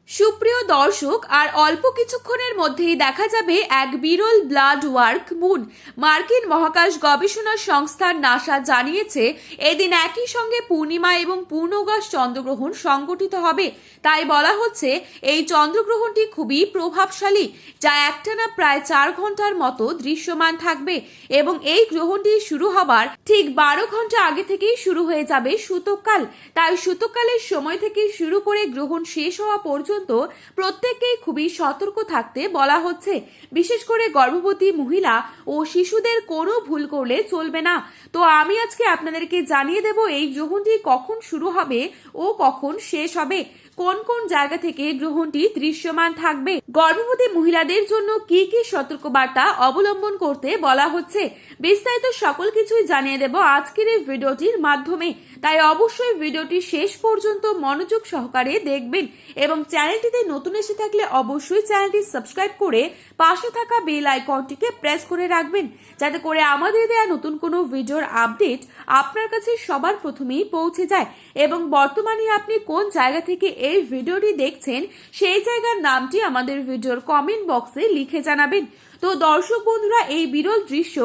সুপ্রিয় দর্শক, আর অল্প কিছুক্ষণের মধ্যেই দেখা যাবে এক বিরল ব্লাড ওয়ার্ক মুন। মার্কিন মহাকাশ গবেষণা সংস্থা নাসা জানিয়েছে এদিন একই সঙ্গে পূর্ণিমা এবং পূর্ণগ্রাস চন্দ্রগ্রহণ সংগঠিত হবে। তাই বলা হচ্ছে এই চন্দ্রগ্রহণটি খুবই প্রভাবশালী, যা একটানা প্রায় 4 ঘন্টার মতো দৃশ্যমান থাকবে এবং এই গ্রহণটি শুরু হবার ঠিক 12 ঘন্টা আগে থেকেই শুরু হয়ে যাবে সূতককাল। তাই সূতককালের সময় থেকে শুরু করে গ্রহণ শেষ হওয়া পর্যন্ত প্রত্যেককেই খুবই সতর্ক থাকতে বলা হচ্ছে। বিশেষ করে গর্ভবতী মহিলা ও শিশুদের কোনো ভুল করলে চলবে না। তো আমি আজকে আপনাদেরকে জানিয়ে দেব এই গ্রহণটি কখন শুরু হবে ও কখন শেষ হবে, কোন কোন জায়গা থেকে গ্রহণটি দৃশ্যমান থাকবে, গর্ভবতী মহিলাদের জন্য কি কি সতর্কবার্তা অবলম্বন করতে বলা হচ্ছে, বিস্তারিত সকল কিছুই জানিয়ে দেব আজকের এই ভিডিওটির মাধ্যমে। তাই অবশ্যই ভিডিওটি শেষ পর্যন্ত মনোযোগ সহকারে দেখবেন এবং চ্যানেলটিতে নতুন এসে থাকলে অবশ্যই চ্যানেলটি সাবস্ক্রাইব করে পাশে থাকা বেল আইকনটিকে প্রেস করে রাখবেন, যাতে করে আমাদের দেয়া নতুন কোনো ভিডিওর আপডেট আপনার কাছে সবার প্রথমেই পৌঁছে যায়। এবং বর্তমানে আপনি কোন জায়গা থেকে এই ভিডিওটি দেখছেন সেই জায়গার নামটি আমাদের ভিডিওর কমেন্ট বক্সে লিখে জানাবেন। তো দর্শক বন্ধুরা, এই বিরল দৃশ্য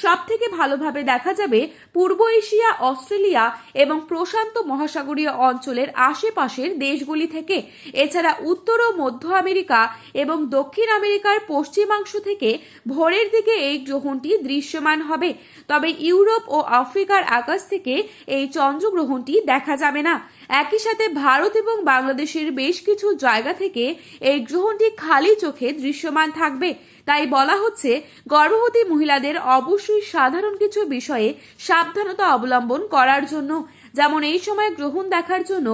সব থেকে ভালোভাবে দেখা যাবে পূর্ব এশিয়া, অস্ট্রেলিয়া এবং প্রশান্ত মহাসাগরীয় অঞ্চলের আশেপাশের দেশগুলি থেকে। এছাড়া উত্তর ও মধ্য আমেরিকা এবং দক্ষিণ আমেরিকার পশ্চিমাংশ থেকে ভোরের দিকে এই গ্রহণটি দৃশ্যমান হবে। তবে ইউরোপ ও আফ্রিকার আকাশ থেকে এই চন্দ্রগ্রহণটি দেখা যাবে না। একই সাথে ভারত এবং বাংলাদেশের বেশ কিছু জায়গা থেকে এই গ্রহণটি খালি চোখে দৃশ্যমান থাকবে। তাই বলা হচ্ছে গর্ভবতী মহিলাদের অবশ্যই সাধারণ কিছু বিষয়ে সাবধানতা অবলম্বন করার জন্য, যেমন এই সময় গ্রহণ দেখার জন্য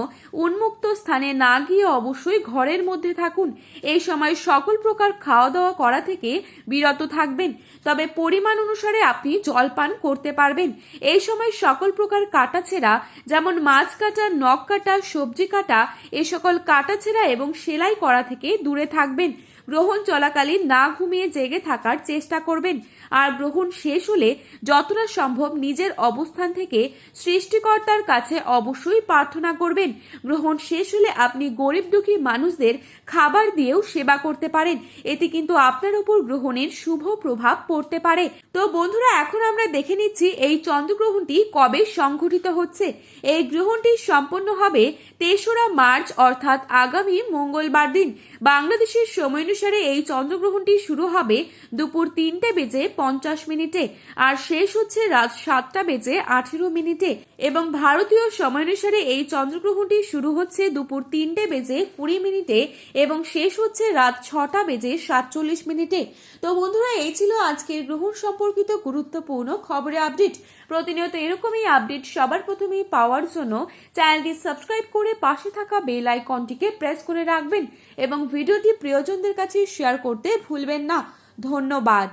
উন্মুক্ত স্থানে না গিয়ে অবশ্যই ঘরের মধ্যে থাকুন। এই সময় সকল প্রকার খাওয়া দাওয়া করা থেকে বিরত থাকবেন, তবে পরিমাণ অনুসারে আপনি জল পান করতে পারবেন। এই সময় সকল প্রকার কাটাছেঁড়া, যেমন মাছ কাটা, নখ কাটা, সবজি কাটা, এ সকল কাটাছেঁড়া এবং সেলাই করা থেকে দূরে থাকবেন। গ্রহণ চলাকালীন না ঘুমিয়ে জেগে থাকার চেষ্টা করবেন। আর গ্রহণ শেষ হলে যতটা সম্ভব নিজের অবস্থান থেকে সৃষ্টিকর্তার কাছে অবশ্যই প্রার্থনা করবেন। গ্রহণ শেষ হলে আপনি গরিব দুঃখী মানুষদের খাবার দিয়েও সেবা করতে পারেন, এতে কিন্তু আপনার উপর গ্রহণের শুভ প্রভাব পড়তে পারে। তো বন্ধুরা, এখন আমরা দেখে নিচ্ছি এই চন্দ্রগ্রহণটি কবে সংঘটিত হচ্ছে। এই গ্রহণটি সম্পন্ন হবে 3রা মার্চ অর্থাৎ আগামী মঙ্গলবার দিন। বাংলাদেশের সময় অনুসারে এই চন্দ্রগ্রহণটি শুরু হবে দুপুর 3:50 আর শেষ হচ্ছে রাত 7:18 এবং ভারতীয় সময় অনুসারে এই চন্দ্রগ্রহণটি শুরু হচ্ছে দুপুর 3:20 এবং শেষ হচ্ছে রাত 6:47। তো বন্ধুরা, এই ছিল আজকের গ্রহণ সম্পর্কিত গুরুত্বপূর্ণ খবরের আপডেট। প্রতিনিয়ত এরকমই আপডেট সবার প্রথমেই পাওয়ার জন্য চ্যানেলটি সাবস্ক্রাইব করে পাশে থাকা বেল আইকনটিকে প্রেস করে রাখবেন এবং ভিডিওটি প্রিয়জনদের কাছে শেয়ার করতে ভুলবেন না। ধন্যবাদ।